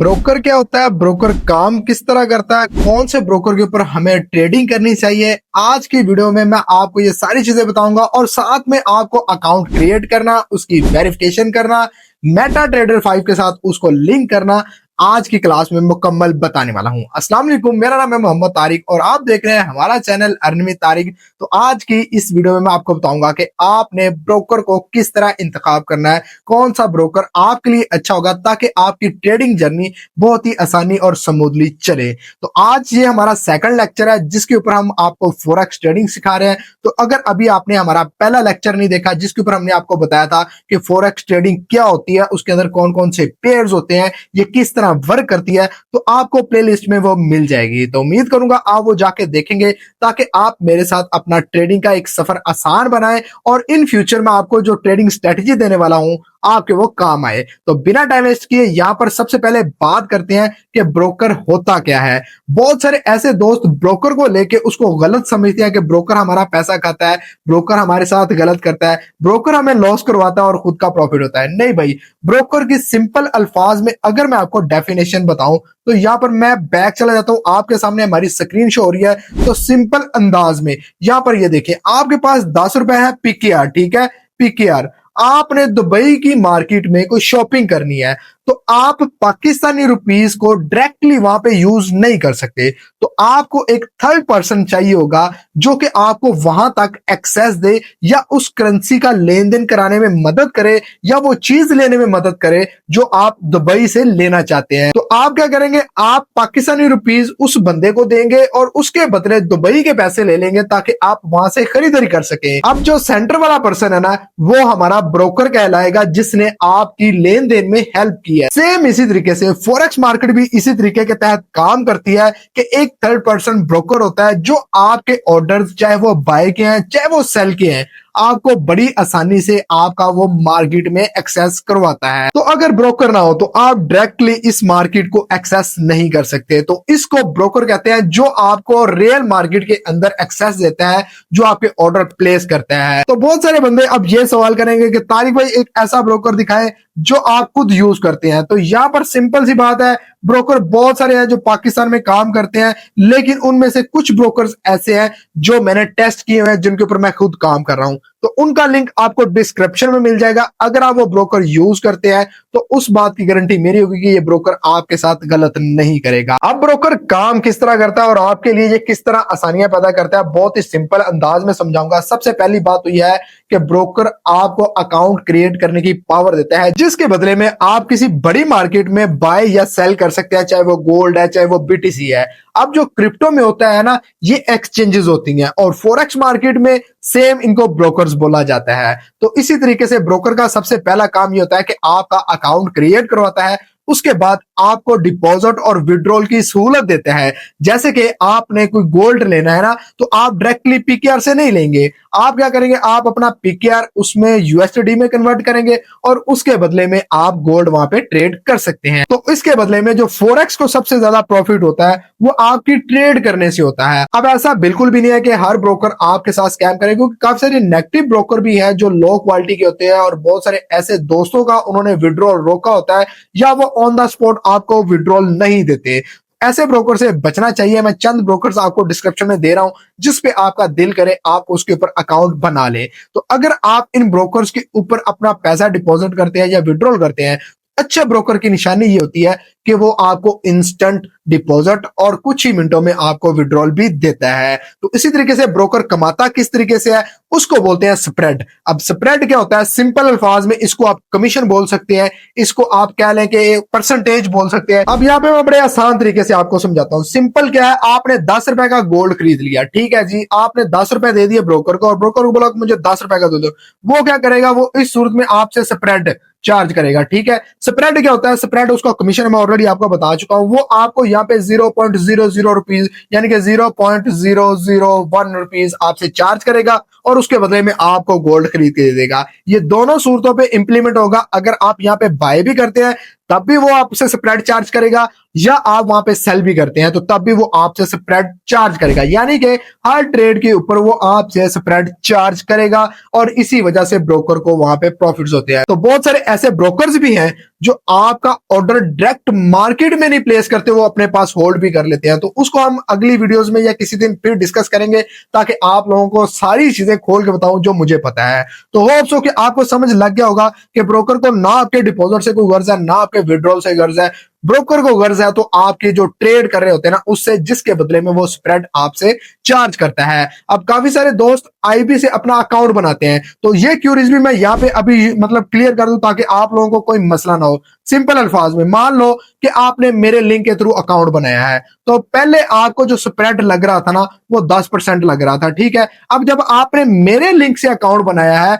Broker क्या होता है, ब्रोकर काम किस तरह करता है, कौन से ब्रोकर के ऊपर हमें ट्रेडिंग करनी चाहिए। आज की वीडियो में मैं आपको ये सारी चीजें बताऊंगा और साथ में आपको अकाउंट क्रिएट करना, उसकी वेरिफिकेशन करना, मेटा ट्रेडर 5 के साथ उसको लिंक करना आज की क्लास में मुकम्मल बताने वाला हूं। अस्सलाम वालेकुम, मेरा नाम है मोहम्मद तारिक और आप देख रहे हैं हमारा चैनल अर्न विद तारिक। तो आज की इस वीडियो में मैं आपको बताऊंगा कि आपने ब्रोकर को किस तरह इंतखाब करना है, कौन सा ब्रोकर आपके लिए अच्छा होगा ताकि आपकी ट्रेडिंग जर्नी बहुत ही आसानी और स्मूथली चले। तो आज ये हमारा सेकंड लेक्चर है जिसके ऊपर हम आपको फॉरेक्स ट्रेडिंग सिखा रहे हैं। तो अगर अभी आपने हमारा पहला लेक्चर नहीं देखा जिसके ऊपर हमने आपको बताया था कि फॉरेक्स ट्रेडिंग क्या होती है, उसके अंदर कौन कौन से पेयर्स होते हैं, ये किस तरह वर्क करती है, तो आपको प्लेलिस्ट में वो मिल जाएगी। तो उम्मीद करूंगा आप वो जाके देखेंगे ताकि आप मेरे साथ अपना ट्रेडिंग का एक सफर आसान बनाएं और इन फ्यूचर में आपको जो ट्रेडिंग स्ट्रेटजी देने वाला हूं आपके वो काम आए। तो बिना टाइम वेस्ट किए यहां पर सबसे पहले बात करते हैं कि ब्रोकर होता क्या है। बहुत सारे ऐसे दोस्त ब्रोकर को लेके उसको गलत समझते हैं कि ब्रोकर हमारा पैसा खाता है, ब्रोकर हमारे साथ गलत करता है, ब्रोकर हमें लॉस करवाता है और खुद का प्रॉफिट होता है। नहीं भाई, ब्रोकर की सिंपल अल्फाज में अगर मैं आपको डेफिनेशन बताऊं तो यहाँ पर मैं बैक चला जाता हूं, आपके सामने हमारी स्क्रीन शो हो रही है। तो सिंपल अंदाज में यहाँ पर ये देखिए, आपके पास 10 रुपए है पीकेआर, ठीक है, पीकेआर। आपने दुबई की मार्केट में कोई शॉपिंग करनी है तो आप पाकिस्तानी रुपीस को डायरेक्टली वहां पे यूज नहीं कर सकते। तो आपको एक थर्ड पर्सन चाहिए होगा जो कि आपको वहां तक एक्सेस दे या उस करेंसी का लेन देन कराने में मदद करे या वो चीज लेने में मदद करे जो आप दुबई से लेना चाहते हैं। तो आप क्या करेंगे, आप पाकिस्तानी रुपीस उस बंदे को देंगे और उसके बदले दुबई के पैसे ले लेंगे ताकि आप वहां से खरीदारी कर सके। अब जो सेंटर वाला पर्सन है ना, वो हमारा ब्रोकर कहलाएगा जिसने आपकी लेन देन में हेल्प की है। सेम इसी तरीके से फॉरेक्स मार्केट भी इसी तरीके के तहत काम करती है कि एक थर्ड पर्सन ब्रोकर होता है जो आपके ऑर्डर्स, चाहे वो बाय के हैं चाहे वो सेल के हैं, आपको बड़ी आसानी से आपका वो मार्केट में एक्सेस करवाता है। तो अगर ब्रोकर ना हो तो आप डायरेक्टली इस मार्केट को एक्सेस नहीं कर सकते। तो इसको ब्रोकर कहते हैं जो आपको रियल मार्केट के अंदर एक्सेस देता है, जो आपके ऑर्डर प्लेस करता है। तो बहुत सारे बंदे अब ये सवाल करेंगे कि तारिक भाई एक ऐसा ब्रोकर दिखाए जो आप खुद यूज करते हैं। तो यहाँ पर सिंपल सी बात है, ब्रोकर बहुत सारे हैं जो पाकिस्तान में काम करते हैं, लेकिन उनमें से कुछ ब्रोकर्स ऐसे हैं जो मैंने टेस्ट किए हुए हैं, जिनके ऊपर मैं खुद काम कर रहा हूं। तो उनका लिंक आपको डिस्क्रिप्शन में मिल जाएगा। अगर आप वो ब्रोकर यूज करते हैं तो उस बात की गारंटी मेरी होगी कि ये ब्रोकर आपके साथ गलत नहीं करेगा। अब ब्रोकर काम किस तरह करता है और आपके लिए ये किस तरह आसानियां पैदा करता है, बहुत ही सिंपल अंदाज में समझाऊंगा। सबसे पहली बात तो यह है कि ब्रोकर आपको अकाउंट क्रिएट करने की पावर देता है, जिसके बदले में आप किसी बड़ी मार्केट में बाय या सेल कर सकते हैं, चाहे वो गोल्ड है चाहे वो बीटीसी है। अब जो क्रिप्टो में होता है ना, ये एक्सचेंजेस होती हैं और फॉरेक्स मार्केट में सेम इनको ब्रोकर्स बोला जाता है। तो इसी तरीके से ब्रोकर का सबसे पहला काम ये होता है कि आपका अकाउंट क्रिएट करवाता है, उसके बाद आपको डिपॉजिट और विड्रॉल की सहूलत देता है। जैसे कि आपने कोई गोल्ड लेना है ना, तो आप डायरेक्टली पीकेआर से नहीं लेंगे। आप क्या करेंगे, आप अपना पीकेआर उसमें यूएसडी में कन्वर्ट करेंगे और उसके बदले में आप गोल्ड वहां पे ट्रेड कर सकते हैं। तो इसके बदले में जो फॉरेक्स को सबसे ज्यादा प्रॉफिट होता है वो आपकी ट्रेड करने से होता है। अब ऐसा बिल्कुल भी नहीं है कि हर ब्रोकर आपके साथ स्कैम करेगा, क्योंकि काफी सारे नेगेटिव ब्रोकर भी हैं जो लो क्वालिटी के होते हैं और बहुत सारे ऐसे दोस्तों का उन्होंने विड्रॉल रोका होता है या वो ऑन द स्पॉट आपको विड्रॉल नहीं देते। ऐसे ब्रोकर से बचना चाहिए। मैं चंद ब्रोकर्स आपको डिस्क्रिप्शन में दे रहा हूं जिस पे आपका दिल करे आप उसके ऊपर अकाउंट बना ले। तो अगर आप इन ब्रोकर्स के ऊपर अपना पैसा डिपॉजिट करते हैं या विड्रॉल करते हैं, अच्छे ब्रोकर की निशानी ये होती है कि वो आपको इंस्टेंट डिपॉजिट और कुछ ही मिनटों में आपको विड्रॉल भी देता है। तो इसी तरीके से ब्रोकर कमाता किस तरीके से है, उसको बोलते हैं स्प्रेड। अब स्प्रेड क्या होता है, सिंपल अल्फाज में इसको आप कमीशन बोल सकते हैं, इसको आप कह लें कि परसेंटेज बोल सकते हैं। अब यहाँ पे मैं बड़े आसान तरीके से आपको समझाता हूँ। सिंपल क्या है, आपने 10 रुपए का गोल्ड खरीद लिया, ठीक है जी, आपने 10 रुपए दे दिए ब्रोकर को और ब्रोकर को बोला मुझे 10 रुपए का दे दो। वो क्या करेगा, वो इस सूरत में आपसे स्प्रेड चार्ज करेगा, ठीक है। स्प्रेड क्या होता है, स्प्रेड उसका कमीशन मैं ऑलरेडी आपको बता चुका हूं। वो आपको यहाँ पे 0.00 रुपीज यानी कि 0.001 रुपीज आपसे चार्ज करेगा और उसके बदले में आपको गोल्ड खरीद के दे देगा। ये दोनों सूरतों पे इंप्लीमेंट होगा। अगर आप यहाँ पे बाय भी करते हैं तब भी वो आपसे स्प्रेड चार्ज करेगा, या आप वहां पे सेल भी करते हैं तो तब भी वो आपसे स्प्रेड चार्ज करेगा। यानी कि हर ट्रेड के ऊपर वो आपसे स्प्रेड चार्ज करेगा और इसी वजह से ब्रोकर को वहां पे प्रॉफिट्स होते हैं। तो बहुत सारे ऐसे ब्रोकर्स भी हैं जो आपका ऑर्डर डायरेक्ट मार्केट में नहीं प्लेस करते, वो अपने पास होल्ड भी कर लेते हैं। तो उसको हम अगली वीडियोस में या किसी दिन फिर डिस्कस करेंगे, ताकि आप लोगों को सारी चीजें खोल के बताऊं जो मुझे पता है। तो होप्स हो कि आपको समझ लग गया होगा कि ब्रोकर को ना आपके डिपॉजिट से कोई गर्ज है, ना आपके विड्रॉल से गर्ज है। ब्रोकर को गर्ज है तो आपके जो ट्रेड कर रहे होते हैं ना उससे, जिसके बदले में वो स्प्रेड आपसे चार्ज करता है। अब काफी सारे दोस्त आईबी से अपना अकाउंट बनाते हैं, तो ये क्यूरीज भी मैं यहाँ पे अभी मतलब क्लियर कर दूं ताकि आप लोगों को कोई मसला ना हो। सिंपल अल्फाज में मान लो कि आपने मेरे लिंक के थ्रू अकाउंट बनाया है, तो पहले आपको जो स्प्रेड लग रहा था ना वो 10% लग रहा था, ठीक है। अब जब आपने मेरे लिंक से अकाउंट बनाया है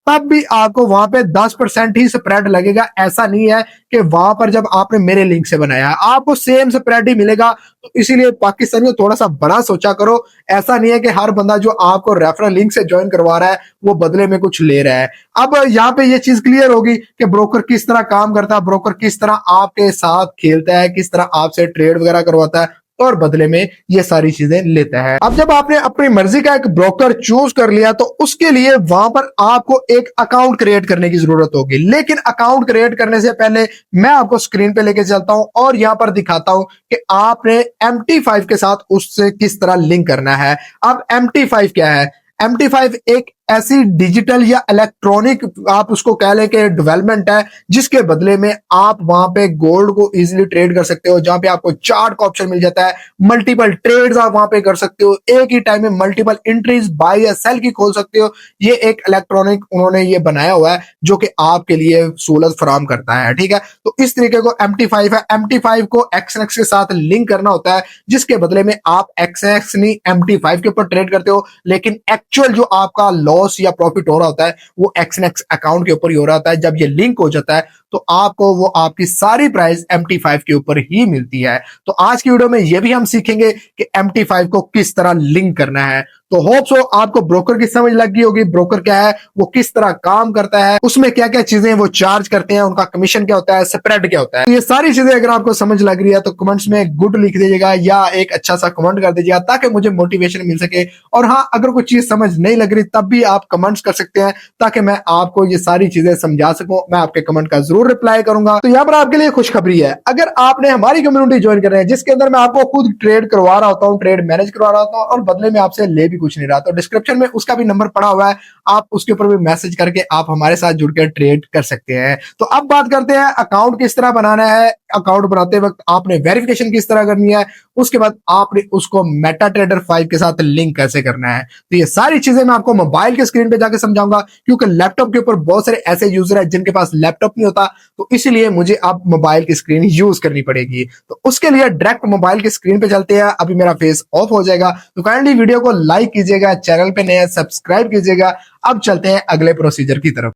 तब भी आपको वहां पे 10% ही स्प्रेड लगेगा। ऐसा नहीं है कि वहां पर जब आपने मेरे लिंक से बनाया है आपको सेम स्प्रेड ही मिलेगा। तो इसीलिए पाकिस्तानियों थोड़ा सा बड़ा सोचा करो। ऐसा नहीं है कि हर बंदा जो आपको रेफरल लिंक से ज्वाइन करवा रहा है वो बदले में कुछ ले रहा है। अब यहाँ पे ये चीज क्लियर होगी कि ब्रोकर किस तरह काम करता है, ब्रोकर किस तरह आपके साथ खेलता है, किस तरह आपसे ट्रेड वगैरह करवाता है और बदले में ये सारी चीजें लेता है। अब जब आपने अपनी मर्जी का एक ब्रोकर चूज कर लिया तो उसके लिए वहां पर आपको एक अकाउंट क्रिएट करने की जरूरत होगी। लेकिन अकाउंट क्रिएट करने से पहले मैं आपको स्क्रीन पे लेके चलता हूं और यहां पर दिखाता हूं कि आपने MT5 के साथ उससे किस तरह लिंक करना है। अब MT5 क्या है? MT5 एक ऐसी डिजिटल या इलेक्ट्रॉनिक आप उसको कह लें कि डेवलपमेंट है, जिसके बदले में आप वहां पे गोल्ड को इजीली ट्रेड कर सकते हो, जहां पे आपको चार्ट का ऑप्शन मिल जाता है, मल्टीपल ट्रेड्स आप वहां पे कर सकते हो, एक ही टाइम में मल्टीपल एंट्रीज बाय या सेल की खोल सकते हो। ये एक इलेक्ट्रॉनिक उन्होंने ये बनाया हुआ है जो कि आपके लिए सहूलत फराम करता है, ठीक है। तो इस तरीके को MT5 है। MT5 को XNX के साथ लिंक करना होता है, जिसके बदले में आप XNX नहीं MT5 के ऊपर ट्रेड करते हो, लेकिन एक्चुअल जो आपका लॉस या प्रॉफिट हो रहा होता है वो XNX अकाउंट के ऊपर ही हो रहा होता है। जब ये लिंक हो जाता है तो आपको वो आपकी सारी प्राइस MT5 के ऊपर ही मिलती है। तो आज की वीडियो में ये भी हम सीखेंगे कि MT5 को किस तरह लिंक करना है। तो होप्स हो आपको ब्रोकर की समझ लग गई होगी, ब्रोकर क्या है, वो किस तरह काम करता है, उसमें क्या क्या चीजें वो चार्ज करते हैं, उनका कमीशन क्या होता है, स्प्रेड क्या होता है। तो ये सारी चीजें अगर आपको समझ लग रही है तो कमेंट्स में गुड लिख दीजिएगा या एक अच्छा सा कमेंट कर दीजिएगा ताकि मुझे मोटिवेशन मिल सके। और हाँ, अगर कोई चीज समझ नहीं लग रही तब भी आप कमेंट्स कर सकते हैं ताकि मैं आपको ये सारी चीजें समझा सकूं। मैं आपके कमेंट का जरूर रिप्लाई करूंगा। तो यहाँ पर आपके लिए खुशखबरी है, अगर आपने हमारी कम्युनिटी ज्वाइन कर रहे हैं जिसके अंदर मैं आपको खुद ट्रेड करवा रहा होता हूँ, ट्रेड मैनेज करवा रहा होता हूँ और बदले में आपसे ले भी कुछ नहीं रहा, तो डिस्क्रिप्शन में उसका भी नंबर पड़ा हुआ है, आप उसके ऊपर भी मैसेज करके आप हमारे साथ जुड़कर ट्रेड कर सकते हैं। तो अब बात करते हैं अकाउंट किस तरह बनाना है। अकाउंट बनाते वक्त आपने वेरिफिकेशन किस तरह करनी है, उसके बाद आपने उसको मेटा ट्रेडर 5 के साथ लिंक कैसे करना है। तो ये सारी चीजें मैं आपको मोबाइल के स्क्रीन पे जाके समझाऊंगा, क्योंकि लैपटॉप के ऊपर बहुत सारे ऐसे यूजर है जिनके पास लैपटॉप नहीं होता, तो इसीलिए मुझे अब मोबाइल की स्क्रीन यूज करनी पड़ेगी। तो उसके लिए डायरेक्ट मोबाइल की स्क्रीन पे चलते हैं। अभी मेरा फेस ऑफ हो जाएगा, तो काइंडली वीडियो को लाइक कीजिएगा, चैनल पे नए सब्सक्राइब कीजिएगा। अब चलते हैं अगले प्रोसीजर की तरफ।